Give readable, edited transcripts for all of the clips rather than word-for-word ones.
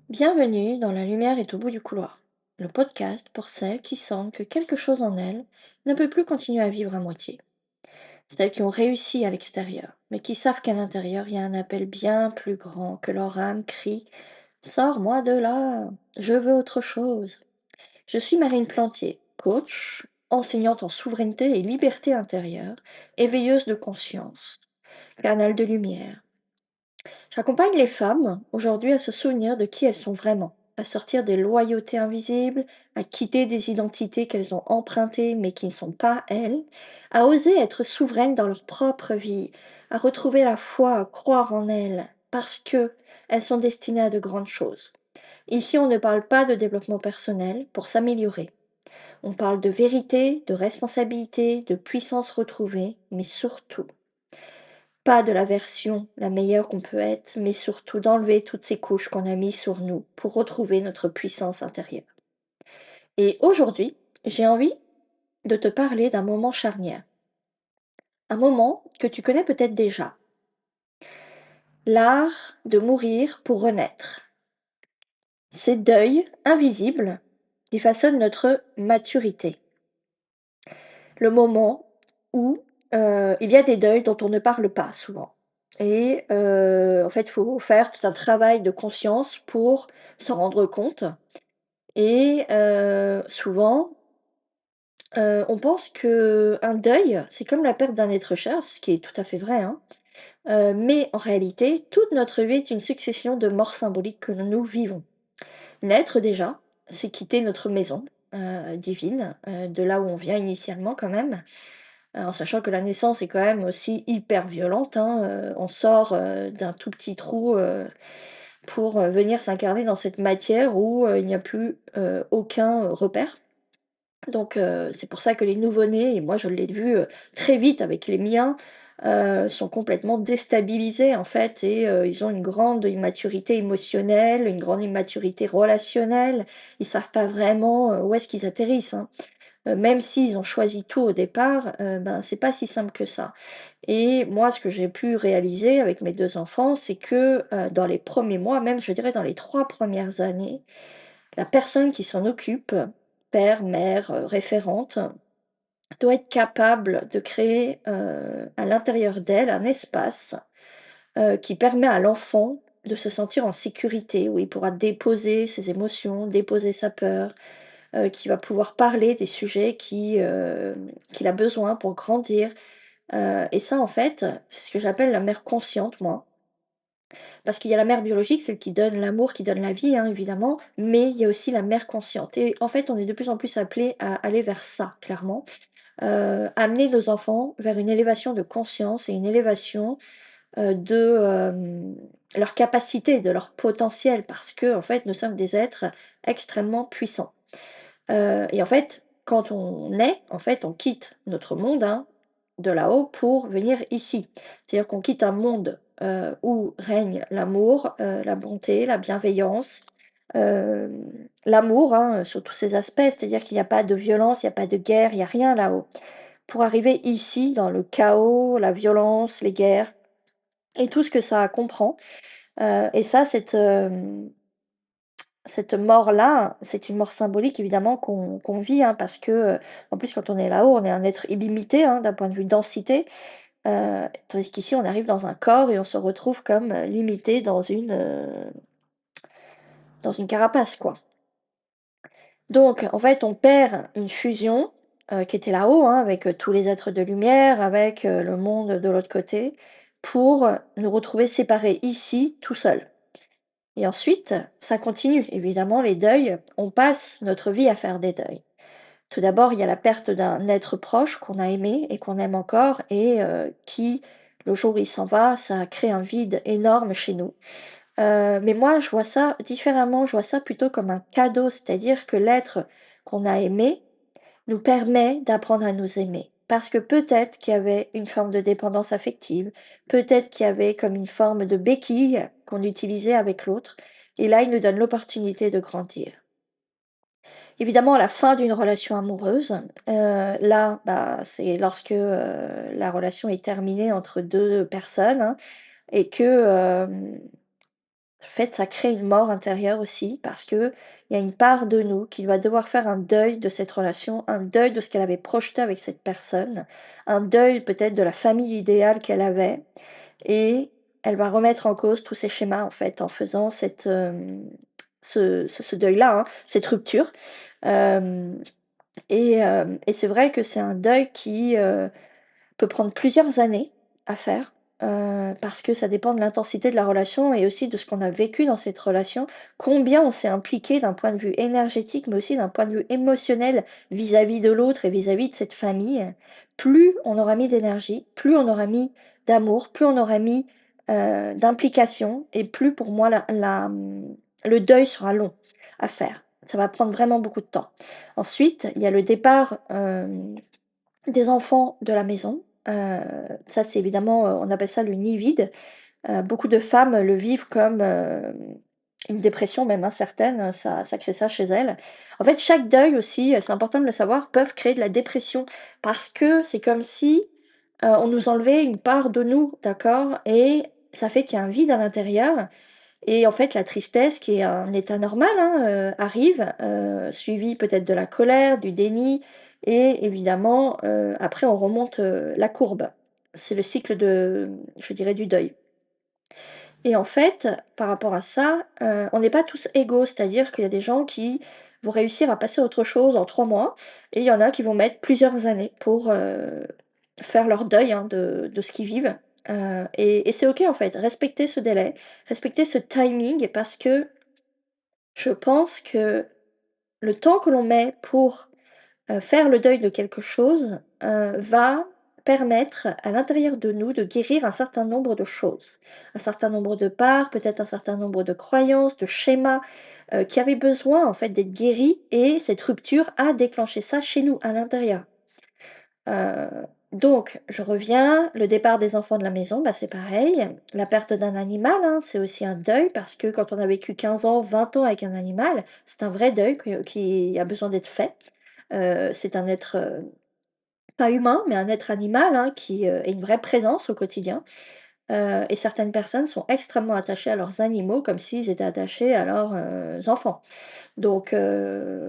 Bienvenue dans La lumière est au bout du couloir, le podcast pour celles qui sentent que quelque chose en elles ne peut plus continuer à vivre à moitié. Celles qui ont réussi à l'extérieur, mais qui savent qu'à l'intérieur il y a un appel bien plus grand, que leur âme crie: Sors-moi de là, je veux autre chose. Je suis Marine Plantier, coach, enseignante en souveraineté et liberté intérieure, éveilleuse de conscience, canal de lumière. J'accompagne les femmes aujourd'hui à se souvenir de qui elles sont vraiment, à sortir des loyautés invisibles, à quitter des identités qu'elles ont empruntées mais qui ne sont pas elles, à oser être souveraines dans leur propre vie, à retrouver la foi, à croire en elles, parce que elles sont destinées à de grandes choses. Ici, on ne parle pas de développement personnel pour s'améliorer. On parle de vérité, de responsabilité, de puissance retrouvée, mais surtout pas de la version la meilleure qu'on peut être, mais surtout d'enlever toutes ces couches qu'on a mises sur nous pour retrouver notre puissance intérieure. Et aujourd'hui, j'ai envie de te parler d'un moment charnière. Un moment que tu connais peut-être déjà. L'art de mourir pour renaître. Ces deuils invisibles qui façonnent notre maturité. Le moment où il y a des deuils dont on ne parle pas souvent. Et en fait, il faut faire tout un travail de conscience pour s'en rendre compte. Et souvent, on pense qu'un deuil, c'est comme la perte d'un être cher, ce qui est tout à fait vrai, hein. Mais en réalité, toute notre vie est une succession de morts symboliques que nous vivons. Naître déjà, c'est quitter notre maison, divine, de là où on vient initialement quand même. En sachant que la naissance est quand même aussi hyper violente, hein, on sort, d'un tout petit trou, pour, venir s'incarner dans cette matière où, il n'y a plus, aucun, repère. Donc c'est pour ça que les nouveau-nés et moi je l'ai vu, très vite avec les miens, sont complètement déstabilisés en fait et ils ont une grande immaturité émotionnelle, une grande immaturité relationnelle. Ils savent pas vraiment, où est-ce qu'ils atterrissent, hein. Même s'ils ont choisi tout au départ, ben, c'est pas si simple que ça. Et moi, ce que j'ai pu réaliser avec mes 2 enfants, c'est que, dans les premiers mois, même je dirais dans les 3 premières années, la personne qui s'en occupe, père, mère, référente, doit être capable de créer, à l'intérieur d'elle un espace, qui permet à l'enfant de se sentir en sécurité, où il pourra déposer ses émotions, déposer sa peur, qui va pouvoir parler des sujets qu'il a besoin pour grandir. Et ça, en fait, c'est ce que j'appelle la mère consciente, moi. Parce qu'il y a la mère biologique, celle qui donne l'amour, qui donne la vie, hein, évidemment, mais il y a aussi la mère consciente. Et en fait, on est de plus en plus appelé à aller vers ça, clairement. Amener nos enfants vers une élévation de conscience et une élévation de leur capacité, de leur potentiel, parce que en fait, nous sommes des êtres extrêmement puissants. Et en fait, quand on naît, en fait, on quitte notre monde, hein, de là-haut pour venir ici. C'est-à-dire qu'on quitte un monde, où règne l'amour, la bonté, la bienveillance, l'amour, hein, sous tous ses aspects. C'est-à-dire qu'il n'y a pas de violence, il n'y a pas de guerre, il n'y a rien là-haut. Pour arriver ici, dans le chaos, la violence, les guerres et tout ce que ça comprend. Et ça, cette mort-là, c'est une mort symbolique évidemment qu'on vit, hein, parce que, en plus quand on est là-haut, on est un être illimité, hein, d'un point de vue densité, tandis qu'ici on arrive dans un corps et on se retrouve comme, limité dans une carapace, quoi. Donc en fait, on perd une fusion, qui était là-haut, hein, avec, tous les êtres de lumière, avec, le monde de l'autre côté, pour, nous retrouver séparés ici, tout seuls. Et ensuite, ça continue. Évidemment, les deuils, on passe notre vie à faire des deuils. Tout d'abord, il y a la perte d'un être proche qu'on a aimé et qu'on aime encore et qui, le jour où il s'en va, ça crée un vide énorme chez nous. Mais moi, je vois ça différemment. Je vois ça plutôt comme un cadeau, c'est-à-dire que l'être qu'on a aimé nous permet d'apprendre à nous aimer. Parce que peut-être qu'il y avait une forme de dépendance affective, peut-être qu'il y avait comme une forme de béquille qu'on utilisait avec l'autre, et là, il nous donne l'opportunité de grandir. Évidemment, à la fin d'une relation amoureuse, là, bah, c'est lorsque, la relation est terminée entre 2 personnes, hein, et que, En fait, ça crée une mort intérieure aussi parce qu'il y a une part de nous qui va devoir faire un deuil de cette relation, un deuil de ce qu'elle avait projeté avec cette personne, un deuil peut-être de la famille idéale qu'elle avait et elle va remettre en cause tous ces schémas, en fait, en faisant ce deuil-là, hein, cette rupture. Hem et c'est vrai que c'est un deuil qui, peut prendre plusieurs années à faire, parce que ça dépend de l'intensité de la relation et aussi de ce qu'on a vécu dans cette relation. Combien on s'est impliqué d'un point de vue énergétique, mais aussi d'un point de vue émotionnel vis-à-vis de l'autre et vis-à-vis de cette famille. Plus on aura mis d'énergie, plus on aura mis d'amour, plus on aura mis, d'implication et plus pour moi le deuil sera long à faire. Ça va prendre vraiment beaucoup de temps. Ensuite, il y a le départ, des enfants de la maison, ça c'est évidemment, on appelle ça le nid vide. Beaucoup de femmes le vivent comme, une dépression même, hein, certaines, ça crée ça chez elles. En fait, chaque deuil aussi, c'est important de le savoir, peuvent créer de la dépression parce que c'est comme si, on nous enlevait une part de nous, d'accord? Et ça fait qu'il y a un vide à l'intérieur et en fait, la tristesse, qui est un état normal, hein, arrive, suivi peut-être de la colère, du déni et évidemment, après on remonte, la courbe. C'est le cycle de, je dirais, du deuil et en fait, par rapport à ça, on n'est pas tous égaux. C'est-à-dire qu'il y a des gens qui vont réussir à passer à autre chose en 3 mois et il y en a qui vont mettre plusieurs années pour, faire leur deuil, hein, de ce qu'ils vivent, et c'est OK, en fait. Respecter ce délai, respecter ce timing parce que je pense que le temps que l'on met pour, faire le deuil de quelque chose, va permettre à l'intérieur de nous de guérir un certain nombre de choses. Un certain nombre de parts, peut-être un certain nombre de croyances, de schémas, qui avaient besoin en fait d'être guéris et cette rupture a déclenché ça chez nous, à l'intérieur. Heu, donc je reviens, le départ des enfants de la maison, bah, c'est pareil. La perte d'un animal, hein, c'est aussi un deuil parce que quand on a vécu 15 ans, 20 ans avec un animal, c'est un vrai deuil qui a besoin d'être fait. C'est un être, pas humain, mais un être animal, hein, qui, est une vraie présence au quotidien. Et certaines personnes sont extrêmement attachées à leurs animaux comme s'ils étaient attachés à leurs, enfants. Donc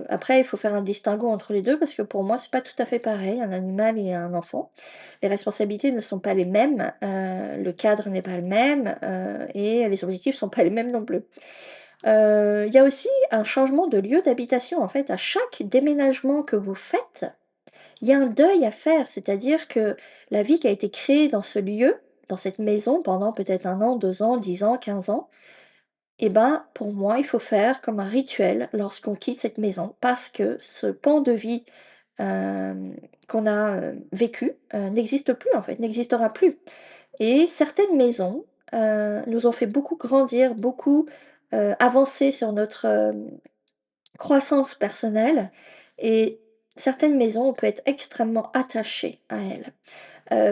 après il faut faire un distinguo entre les 2 parce que pour moi c'est pas tout à fait pareil, un animal et un enfant. Les responsabilités ne sont pas les mêmes, le cadre n'est pas le même, et les objectifs sont pas les mêmes non plus. Il y a aussi un changement de lieu d'habitation en fait, à chaque déménagement que vous faites, il y a un deuil à faire. C'est-à-dire que la vie qui a été créée dans ce lieu, dans cette maison pendant peut-être 1 an, 2 ans, 10 ans, 15 ans, et ben, pour moi, il faut faire comme un rituel lorsqu'on quitte cette maison parce que ce pan de vie, hem, qu'on a, vécu, n'existe plus en fait, n'existera plus et certaines maisons, nous ont fait beaucoup grandir, beaucoup, avancer sur notre, croissance personnelle et certaines maisons, on peut être extrêmement attaché à elles,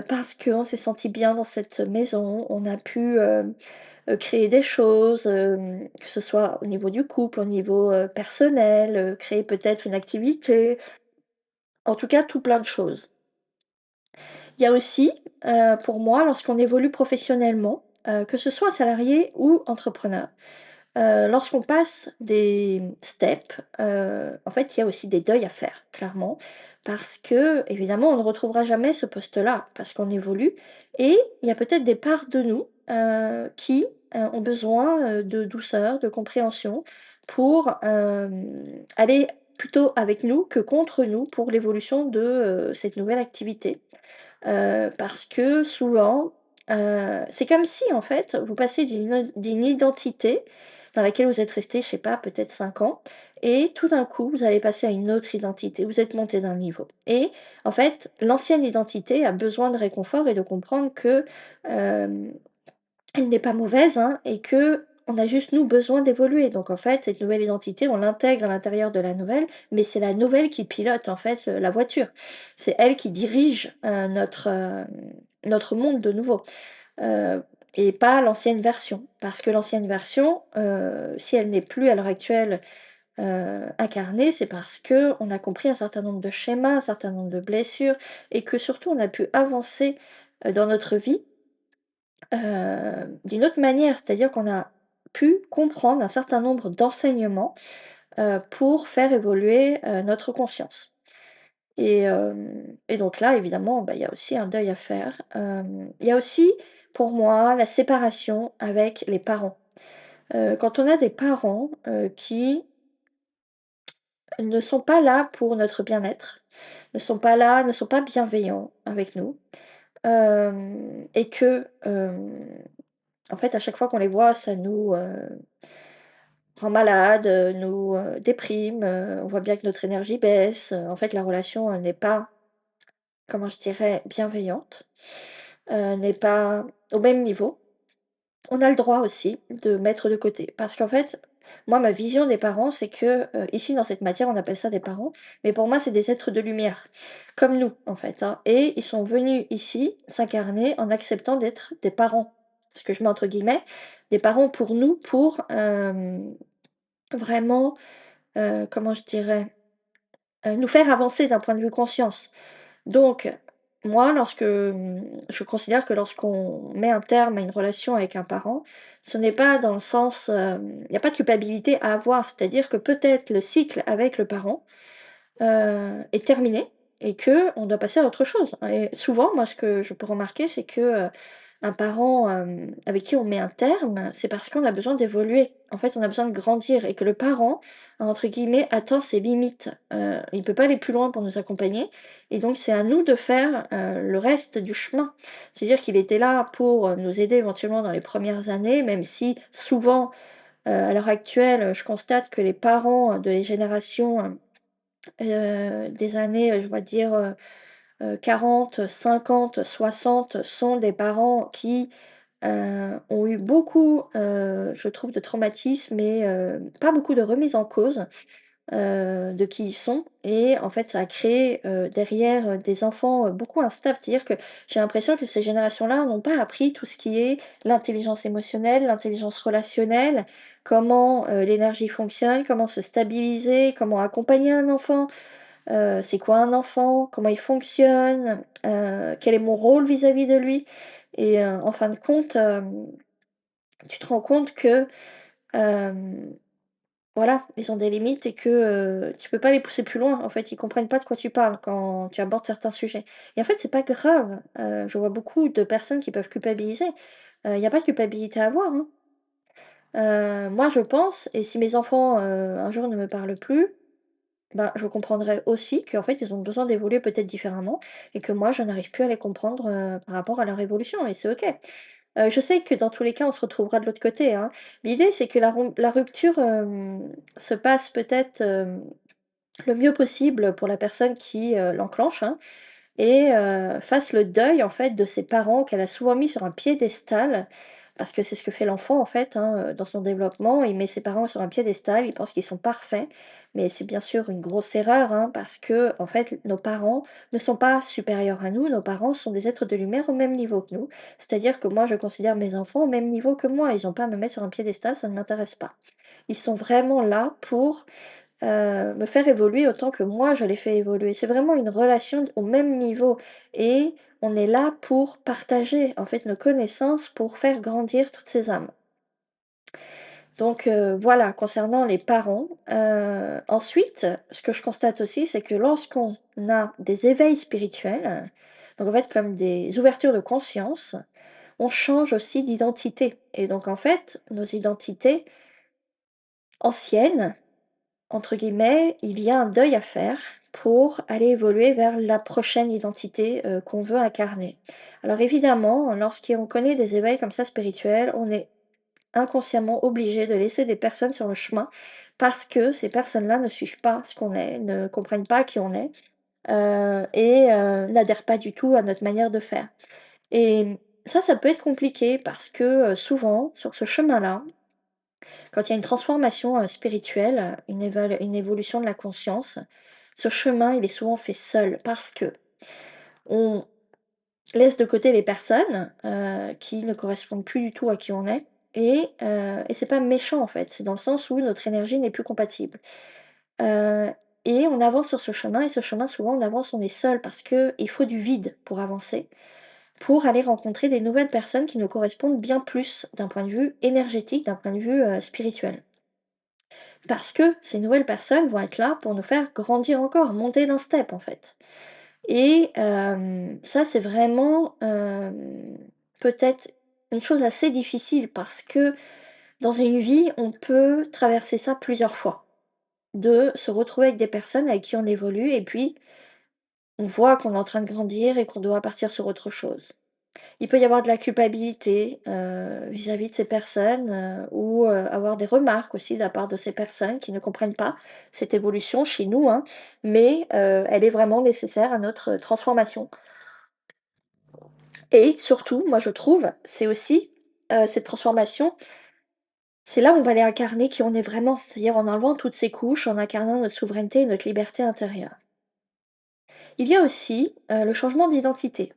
parce qu'on s'est senti bien dans cette maison, on a pu, créer des choses, que ce soit au niveau du couple, au niveau, personnel, créer peut-être une activité, en tout cas tout plein de choses. Il y a aussi, pour moi, lorsqu'on évolue professionnellement, que ce soit salarié ou entrepreneur, lorsqu'on passe des steps, en fait, il y a aussi des deuils à faire, clairement. Parce que évidemment, on ne retrouvera jamais ce poste-là, parce qu'on évolue et il y a peut-être des parts de nous, qui, ont besoin, de douceur, de compréhension pour, aller plutôt avec nous que contre nous pour l'évolution de, cette nouvelle activité. Parce que souvent, c'est comme si en fait, vous passez d'une identité dans laquelle vous êtes resté, je sais pas, peut-être 5 ans et tout d'un coup, vous allez passer à une autre identité. Vous êtes monté d'un niveau et en fait, l'ancienne identité a besoin de réconfort et de comprendre que, hem elle n'est pas mauvaise, hein, et que on a juste nous besoin d'évoluer. Donc en fait, cette nouvelle identité, on l'intègre à l'intérieur de la nouvelle, mais c'est la nouvelle qui pilote en fait, la voiture. C'est elle qui dirige, notre monde de nouveau, heu et pas l'ancienne version. Parce que l'ancienne version, si elle n'est plus à l'heure actuelle, incarnée, c'est parce que on a compris un certain nombre de schémas, un certain nombre de blessures et que surtout on a pu avancer, dans notre vie d'une autre manière, c'est-à-dire qu'on a pu comprendre un certain nombre d'enseignements, pour faire évoluer, notre conscience. Et donc là, évidemment, bah, il y a aussi un deuil à faire. Il y a aussi, pour moi, la séparation avec les parents. Quand on a des parents, qui ne sont pas là pour notre bien-être, ne sont pas là, ne sont pas bienveillants avec nous, et que, en fait, à chaque fois qu'on les voit, ça nous, rend malade, nous, déprime, on voit bien que notre énergie baisse, en fait, la relation, n'est pas, comment je dirais, bienveillante, n'est pas au même niveau. On a le droit aussi de mettre de côté parce qu'en fait, moi, ma vision des parents, c'est que, ici, dans cette matière, on appelle ça des parents, mais pour moi, c'est des êtres de lumière, comme nous, en fait, hein, et ils sont venus ici s'incarner en acceptant d'être des parents. Ce que je mets entre guillemets, des parents pour nous, pour, vraiment, comment je dirais? Nous faire avancer d'un point de vue conscience. Donc, moi, je considère que lorsqu'on met un terme à une relation avec un parent, ce n'est pas dans le sens, il n'y a pas de culpabilité à avoir. C'est-à-dire que peut-être le cycle avec le parent, est terminé et que on doit passer à autre chose. Et souvent, moi, ce que je peux remarquer, c'est que, un parent, avec qui on met un terme, c'est parce qu'on a besoin d'évoluer. En fait, on a besoin de grandir et que le parent, entre guillemets, «atteint ses limites». Il peut pas aller plus loin pour nous accompagner et donc c'est à nous de faire, le reste du chemin. C'est-à-dire qu'il était là pour, nous aider éventuellement dans les premières années, même si souvent, à l'heure actuelle, je constate que les parents, de générations, des années, je vais dire, 40, 50, 60 sont des parents qui, ont eu beaucoup, je trouve, de traumatismes et pas beaucoup de remise en cause, de qui ils sont et en fait, ça a créé, derrière, des enfants, beaucoup instables. C'est-à-dire que j'ai l'impression que ces générations-là n'ont pas appris tout ce qui est l'intelligence émotionnelle, l'intelligence relationnelle, comment, l'énergie fonctionne, comment se stabiliser, comment accompagner un enfant. C'est quoi un enfant? Comment il fonctionne? Quel est mon rôle vis-à-vis de lui? Et en fin de compte, tu te rends compte que, hem, voilà, ils ont des limites et que, tu peux pas les pousser plus loin. En fait, ils comprennent pas de quoi tu parles quand tu abordes certains sujets. Et en fait, c'est pas grave. Je vois beaucoup de personnes qui peuvent culpabiliser. Il y a pas de culpabilité à avoir, hein. Moi, je pense et si mes enfants, un jour ne me parlent plus, bah, je comprendrais aussi qu'en fait, ils ont besoin d'évoluer peut-être différemment et que moi, je n'arrive plus à les comprendre, par rapport à leur évolution et c'est OK. Je sais que dans tous les cas, on se retrouvera de l'autre côté, hein. L'idée, c'est que la rupture, se passe peut-être, le mieux possible pour la personne qui, l'enclenche, hein et fasse le deuil, en fait, de ses parents qu'elle a souvent mis sur un piédestal. Parce que c'est ce que fait l'enfant, en fait, hein, dans son développement. Il met ses parents sur un piédestal, il pense qu'ils sont parfaits. Mais c'est bien sûr une grosse erreur, hein, parce que en fait, nos parents ne sont pas supérieurs à nous. Nos parents sont des êtres de lumière au même niveau que nous. C'est-à-dire que moi, je considère mes enfants au même niveau que moi. Ils n'ont pas à me mettre sur un piédestal, ça ne m'intéresse pas. Ils sont vraiment là pour me faire évoluer autant que moi je les fais évoluer. C'est vraiment une relation au même niveau et on est là pour partager, en fait, nos connaissances pour faire grandir toutes ces âmes. Donc voilà, concernant les parents. Ensuite, ce que je constate aussi, c'est que lorsqu'on a des éveils spirituels, donc en fait comme des ouvertures de conscience, on change aussi d'identité et donc en fait, nos identités anciennes entre guillemets, il y a un deuil à faire pour aller évoluer vers la prochaine identité, qu'on veut incarner. Alors évidemment, lorsqu'on connaît des éveils comme ça spirituels, on est inconsciemment obligé de laisser des personnes sur le chemin parce que ces personnes-là ne suivent pas ce qu'on est, ne comprennent pas qui on est, et n'adhèrent pas du tout à notre manière de faire. Et ça peut être compliqué parce que, souvent sur ce chemin-là, quand il y a une transformation, spirituelle, une évolution de la conscience, ce chemin, il est souvent fait seul parce que on laisse de côté les personnes, qui ne correspondent plus du tout à qui on est et c'est pas méchant, en fait, c'est dans le sens où notre énergie n'est plus compatible. Heu et on avance sur ce chemin et ce chemin, souvent, on avance, on est seul parce que il faut du vide pour avancer. pour aller rencontrer des nouvelles personnes qui nous correspondent bien plus d'un point de vue énergétique, d'un point de vue, spirituel. Parce que ces nouvelles personnes vont être là pour nous faire grandir encore, monter d'un step, en fait. Et ça, c'est vraiment, peut-être une chose assez difficile parce que dans une vie, on peut traverser ça plusieurs fois. De se retrouver avec des personnes avec qui on évolue et puis on voit qu'on est en train de grandir et qu'on doit partir sur autre chose. Il peut y avoir de la culpabilité, vis-à-vis de ces personnes, ou, avoir des remarques aussi de la part de ces personnes qui ne comprennent pas cette évolution chez nous, hein, mais, elle est vraiment nécessaire à notre transformation. Et surtout, moi je trouve, c'est aussi, cette transformation, c'est là où on va aller incarner qui on est vraiment. C'est-à-dire en enlevant toutes ces couches, en incarnant notre souveraineté et notre liberté intérieure. Il y a aussi, le changement d'identité.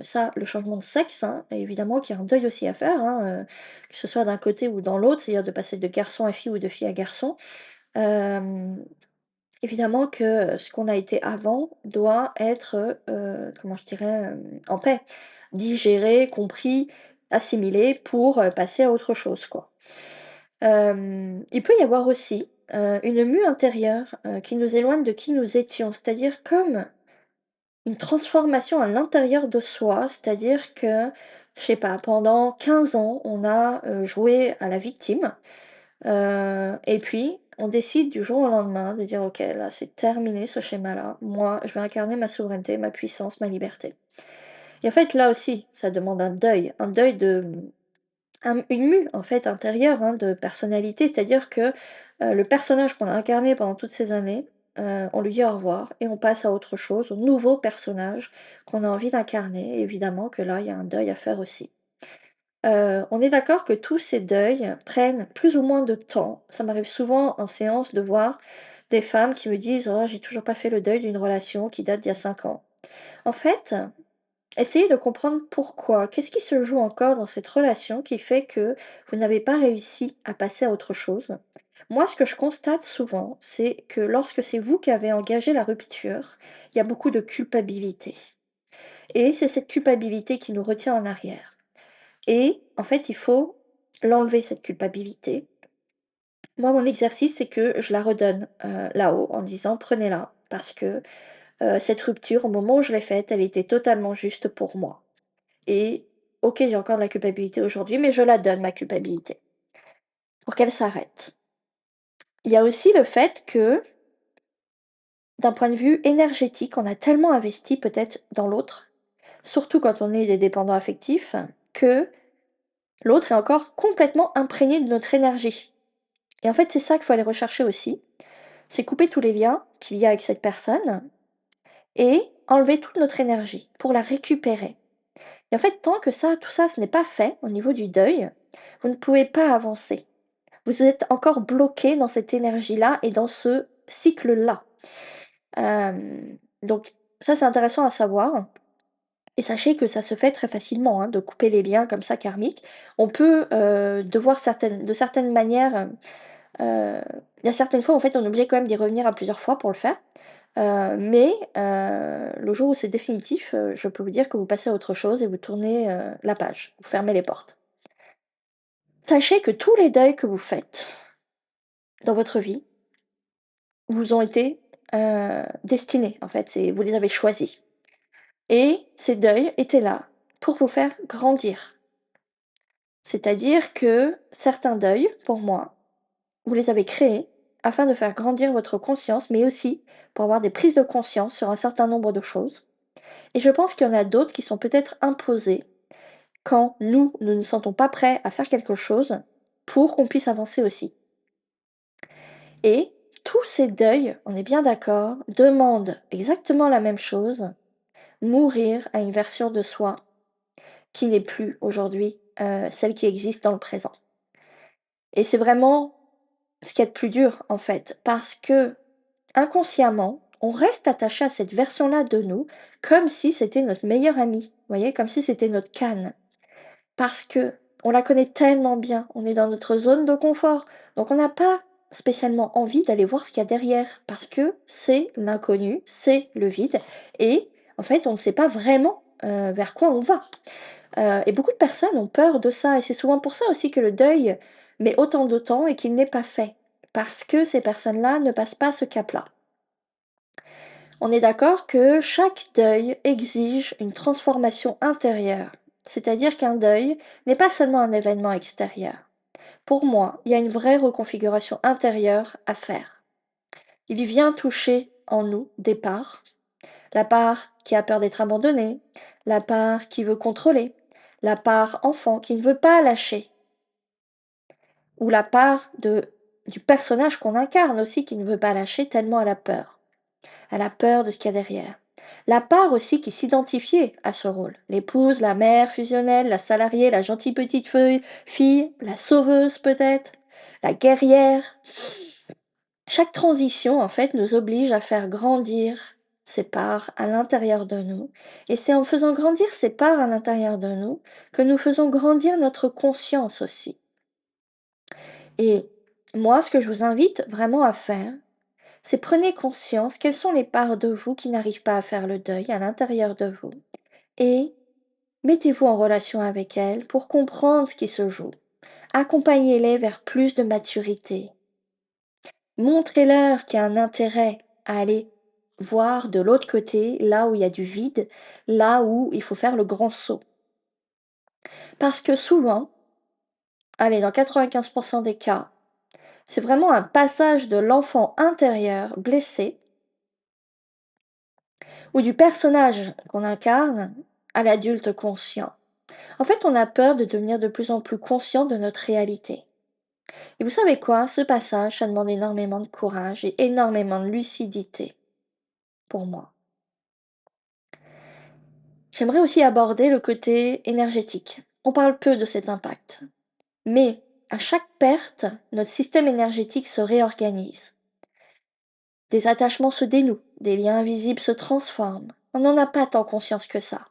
Ça, le changement de sexe, hein, évidemment qu'il y a un deuil aussi à faire, hein, que ce soit d'un côté ou dans l'autre, c'est-à-dire de passer de garçon à fille ou de fille à garçon. Hem, Évidemment que, ce qu'on a été avant doit être, comment je dirais? En paix. Digéré, compris, assimilé pour, passer à autre chose, quoi. Il peut y avoir aussi, une mue intérieure, qui nous éloigne de qui nous étions. C'est-à-dire comme une transformation à l'intérieur de soi, c'est-à-dire que, je sais pas, pendant 15 ans, on a, joué à la victime, et puis on décide du jour au lendemain de dire: «OK, là, c'est terminé ce schéma-là. Moi, je vais incarner ma souveraineté, ma puissance, ma liberté». Et en fait, là aussi, ça demande un deuil de, une mue, en fait, intérieure, hein, de personnalité. C'est-à-dire que, le personnage qu'on a incarné pendant toutes ces années, on lui dit au revoir et on passe à autre chose, au nouveau personnage qu'on a envie d'incarner. Évidemment que là, il y a un deuil à faire aussi. On est d'accord que tous ces deuils prennent plus ou moins de temps. Ça m'arrive souvent en séance de voir des femmes qui me disent: «Oh, j'ai toujours pas fait le deuil d'une relation qui date d'il y a 5 ans». En fait, essayez de comprendre pourquoi. Qu'est-ce qui se joue encore dans cette relation qui fait que vous n'avez pas réussi à passer à autre chose? Moi, ce que je constate souvent, c'est que lorsque c'est vous qui avez engagé la rupture, il y a beaucoup de culpabilité. Et c'est cette culpabilité qui nous retient en arrière. Et en fait, il faut l'enlever, cette culpabilité. Moi, mon exercice, c'est que je la redonne là-haut en disant: «Prenez-la, parce que cette rupture, au moment où je l'ai faite, elle était totalement juste pour moi». Et OK, j'ai encore de la culpabilité aujourd'hui, mais je la donne, ma culpabilité, pour qu'elle s'arrête. Il y a aussi le fait que, d'un point de vue énergétique, on a tellement investi peut-être dans l'autre, surtout quand on est des dépendants affectifs, que l'autre est encore complètement imprégné de notre énergie. Et en fait, c'est ça qu'il faut aller rechercher aussi, c'est couper tous les liens qu'il y a avec cette personne et enlever toute notre énergie pour la récupérer. Et en fait, tant que ça, tout ça, ce n'est pas fait au niveau du deuil, vous ne pouvez pas avancer. Vous êtes encore bloqué dans cette énergie-là et dans ce cycle-là. Donc ça, c'est intéressant à savoir et sachez que ça se fait très facilement, hein, de couper les liens comme ça karmiques. On peut, devoir de certaines manières, il y a certaines fois, en fait, on est obligé quand même d'y revenir à plusieurs fois pour le faire. Mais le jour où c'est définitif, je peux vous dire que vous passez à autre chose et vous tournez, la page, vous fermez les portes. Sachez que tous les deuils que vous faites dans votre vie vous ont été, destinés, en fait, c'est vous les avez choisis et ces deuils étaient là pour vous faire grandir. C'est-à-dire que certains deuils, pour moi, vous les avez créés afin de faire grandir votre conscience, mais aussi pour avoir des prises de conscience sur un certain nombre de choses et je pense qu'il y en a d'autres qui sont peut-être imposées quand nous, ne nous sentons pas prêts à faire quelque chose pour qu'on puisse avancer aussi. Et tous ces deuils, on est bien d'accord, demandent exactement la même chose, mourir à une version de soi qui n'est plus aujourd'hui, celle qui existe dans le présent. Et c'est vraiment ce qu'il y a de plus dur en fait, parce que inconsciemment, on reste attaché à cette version-là de nous comme si c'était notre meilleure amie, vous voyez? Comme si c'était notre canne. Parce que on la connaît tellement bien, on est dans notre zone de confort, donc on n'a pas spécialement envie d'aller voir ce qu'il y a derrière, parce que c'est l'inconnu, c'est le vide et en fait, on ne sait pas vraiment vers quoi on va. Et beaucoup de personnes ont peur de ça et c'est souvent pour ça aussi que le deuil met autant de temps et qu'il n'est pas fait. Parce que ces personnes-là ne passent pas ce cap-là. On est d'accord que chaque deuil exige une transformation intérieure. C'est-à-dire qu'un deuil n'est pas seulement un événement extérieur. Pour moi, il y a une vraie reconfiguration intérieure à faire. Il vient toucher en nous des parts, la part qui a peur d'être abandonnée, la part qui veut contrôler, la part enfant qui ne veut pas lâcher, ou la part du personnage qu'on incarne aussi qui ne veut pas lâcher tellement elle a peur. Elle a peur de ce qu'il y a derrière. La part aussi qui s'identifiait à ce rôle. L'épouse, la mère fusionnelle, la salariée, la gentille petite fille, la sauveuse peut-être, la guerrière. Chaque transition, en fait, nous oblige à faire grandir ces parts à l'intérieur de nous. Et c'est en faisant grandir ces parts à l'intérieur de nous que nous faisons grandir notre conscience aussi. Et moi, ce que je vous invite vraiment à faire, c'est prenez conscience quelles sont les parts de vous qui n'arrivent pas à faire le deuil à l'intérieur de vous. Et mettez-vous en relation avec elles pour comprendre ce qui se joue. Accompagnez-les vers plus de maturité. Montrez-leur qu'il y a un intérêt à aller voir de l'autre côté, là où il y a du vide, là où il faut faire le grand saut. Parce que souvent, allez, dans 95% des cas, c'est vraiment un passage de l'enfant intérieur blessé ou du personnage qu'on incarne à l'adulte conscient. En fait, on a peur de devenir de plus en plus conscient de notre réalité. Et vous savez quoi? Ce passage, ça demande énormément de courage et énormément de lucidité pour moi. J'aimerais aussi aborder le côté énergétique. On parle peu de cet impact. Mais à chaque perte, notre système énergétique se réorganise. Des attachements se dénouent, des liens invisibles se transforment. On n'en a pas tant conscience que ça.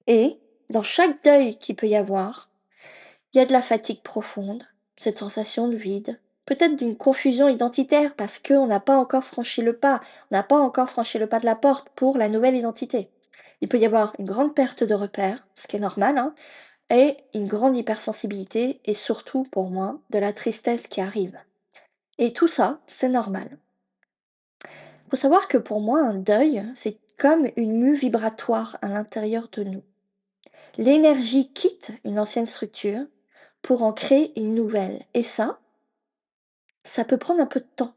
Et, dans chaque deuil qu'il peut y avoir, il y a de la fatigue profonde, cette sensation de vide, peut-être d'une confusion identitaire parce qu'on n'a pas encore franchi le pas, on n'a pas encore franchi le pas de la porte pour la nouvelle identité. Il peut y avoir une grande perte de repères, ce qui est normal, hein, et une grande hypersensibilité et surtout, pour moi, de la tristesse qui arrive. Et tout ça, c'est normal. Il faut savoir que pour moi, un deuil, c'est comme une mue vibratoire à l'intérieur de nous. L'énergie quitte une ancienne structure pour en créer une nouvelle. Et ça peut prendre un peu de temps.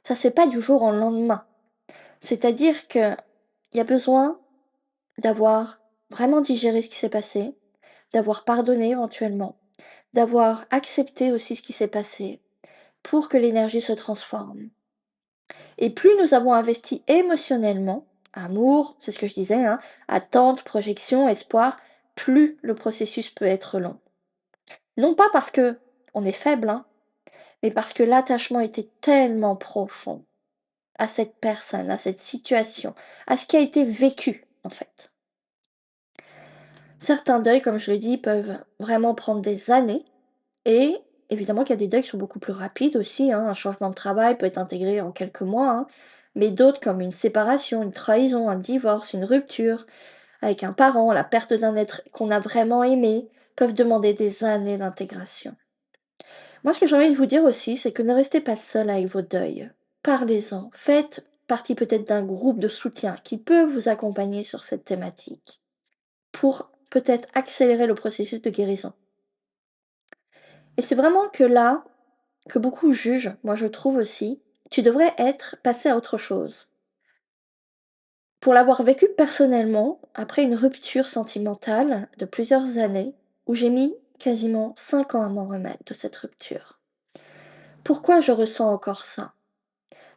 Ça se fait pas du jour au lendemain. C'est-à-dire qu'il y a besoin d'avoir vraiment digéré ce qui s'est passé, d'avoir pardonné éventuellement, d'avoir accepté aussi ce qui s'est passé pour que l'énergie se transforme. Et plus nous avons investi émotionnellement, amour, c'est ce que je disais, hein, attente, projection, espoir, plus le processus peut être long. Non pas parce que on est faible, hein, mais parce que l'attachement était tellement profond à cette personne, à cette situation, à ce qui a été vécu, en fait. Certains deuils, comme je l'ai dit, peuvent vraiment prendre des années et évidemment qu'il y a des deuils qui sont beaucoup plus rapides aussi, hein. Un changement de travail peut être intégré en quelques mois, hein, mais d'autres comme une séparation, une trahison, un divorce, une rupture avec un parent, la perte d'un être qu'on a vraiment aimé, peuvent demander des années d'intégration. Moi, ce que j'ai envie de vous dire aussi, c'est que ne restez pas seul avec vos deuils. Parlez-en. Faites partie peut-être d'un groupe de soutien qui peut vous accompagner sur cette thématique pour peut-être accélérer le processus de guérison. Et c'est vraiment que là, que beaucoup jugent, moi je trouve aussi, tu devrais être passé à autre chose. Pour l'avoir vécu personnellement, après une rupture sentimentale de plusieurs années, où j'ai mis quasiment 5 ans à m'en remettre de cette rupture. Pourquoi je ressens encore ça?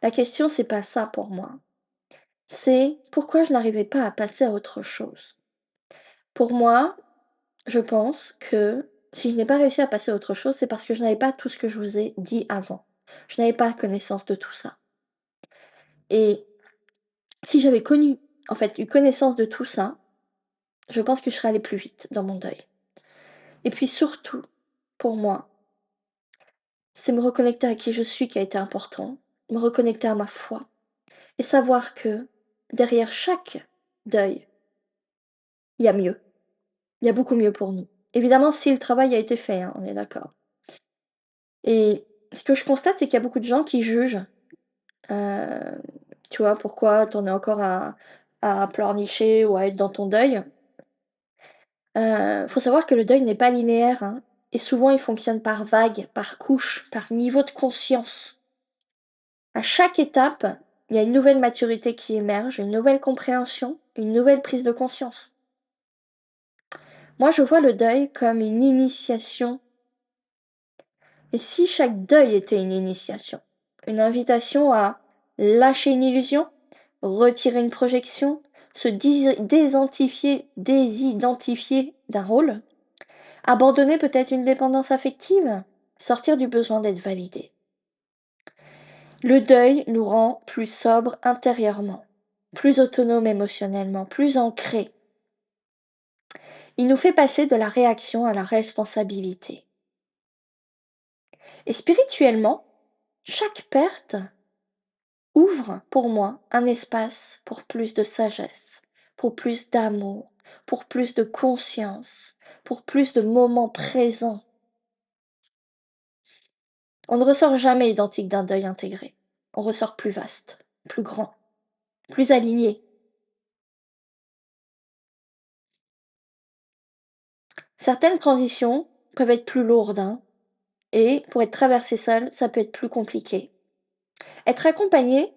La question, c'est pas ça pour moi. C'est pourquoi je n'arrivais pas à passer à autre chose. Pour moi, je pense que si je n'ai pas réussi à passer à autre chose, c'est parce que je n'avais pas tout ce que je vous ai dit avant. Je n'avais pas connaissance de tout ça. Et si j'avais connu, en fait, eu connaissance de tout ça, je pense que je serais allée plus vite dans mon deuil. Et puis surtout, pour moi, c'est me reconnecter à qui je suis qui a été important, me reconnecter à ma foi et savoir que derrière chaque deuil, il y a mieux. Il y a beaucoup mieux pour nous. Évidemment, si le travail a été fait, hein, on est d'accord. Et ce que je constate, c'est qu'il y a beaucoup de gens qui jugent, heu, tu vois? Pourquoi tu en es encore à pleurnicher ou à être dans ton deuil. Faut savoir que le deuil n'est pas linéaire, hein, et souvent il fonctionne par vagues, par couches, par niveau de conscience. À chaque étape, il y a une nouvelle maturité qui émerge, une nouvelle compréhension, une nouvelle prise de conscience. Moi, je vois le deuil comme une initiation. Et si chaque deuil était une initiation? Une invitation à lâcher une illusion, retirer une projection, se désidentifier d'un rôle, abandonner peut-être une dépendance affective, sortir du besoin d'être validé. Le deuil nous rend plus sobres intérieurement, plus autonomes émotionnellement, plus ancrés. Il nous fait passer de la réaction à la responsabilité. Et spirituellement, chaque perte ouvre pour moi un espace pour plus de sagesse, pour plus d'amour, pour plus de conscience, pour plus de moments présents. On ne ressort jamais identique d'un deuil intégré. On ressort plus vaste, plus grand, plus aligné. Certaines transitions peuvent être plus lourdes, hein, et pour être traversée seule, ça peut être plus compliqué. Être accompagné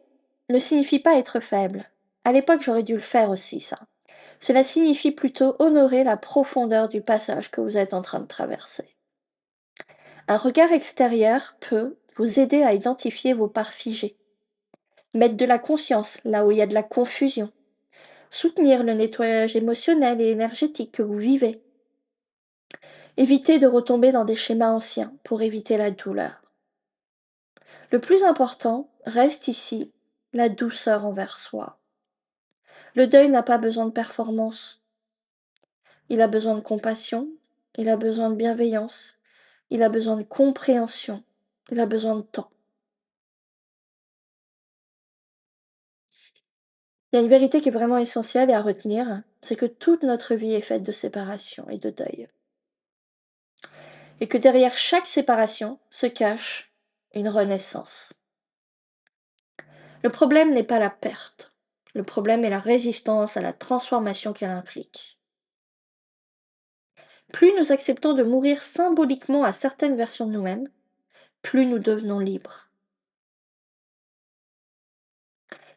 ne signifie pas être faible. À l'époque, j'aurais dû le faire aussi, ça. Cela signifie plutôt honorer la profondeur du passage que vous êtes en train de traverser. Un regard extérieur peut vous aider à identifier vos parts figées, mettre de la conscience là où il y a de la confusion, soutenir le nettoyage émotionnel et énergétique que vous vivez, éviter de retomber dans des schémas anciens pour éviter la douleur. Le plus important reste ici la douceur envers soi. Le deuil n'a pas besoin de performance, il a besoin de compassion, il a besoin de bienveillance, il a besoin de compréhension, il a besoin de temps. Il y a une vérité qui est vraiment essentielle et à retenir, c'est que toute notre vie est faite de séparation et de deuil. Et que derrière chaque séparation se cache une renaissance. Le problème n'est pas la perte. Le problème est la résistance à la transformation qu'elle implique. Plus nous acceptons de mourir symboliquement à certaines versions de nous-mêmes, plus nous devenons libres.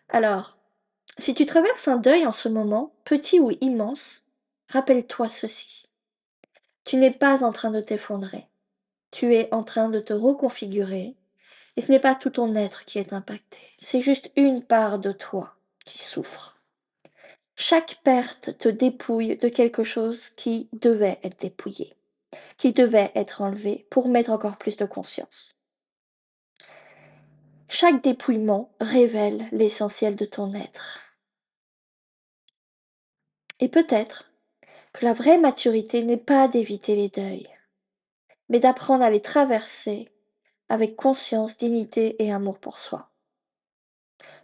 Alors, si tu traverses un deuil en ce moment, petit ou immense, rappelle-toi ceci. Tu n'es pas en train de t'effondrer. Tu es en train de te reconfigurer et ce n'est pas tout ton être qui est impacté. C'est juste une part de toi qui souffre. Chaque perte te dépouille de quelque chose qui devait être dépouillé, qui devait être enlevé pour mettre encore plus de conscience. Chaque dépouillement révèle l'essentiel de ton être. Et peut-être que la vraie maturité n'est pas d'éviter les deuils, mais d'apprendre à les traverser avec conscience, dignité et amour pour soi.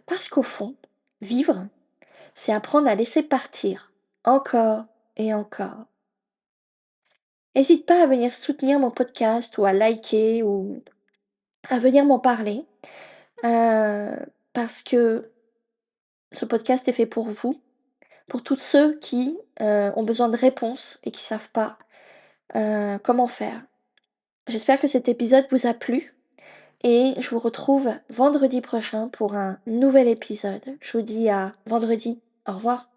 Parce qu'au fond, vivre, c'est apprendre à laisser partir, encore et encore. N'hésite pas à venir soutenir mon podcast ou à liker ou à venir m'en parler, euh, parce que ce podcast est fait pour vous, pour tous ceux qui ont besoin de réponses et qui savent pas comment faire. J'espère que cet épisode vous a plu et je vous retrouve vendredi prochain pour un nouvel épisode. Je vous dis à vendredi. Au revoir.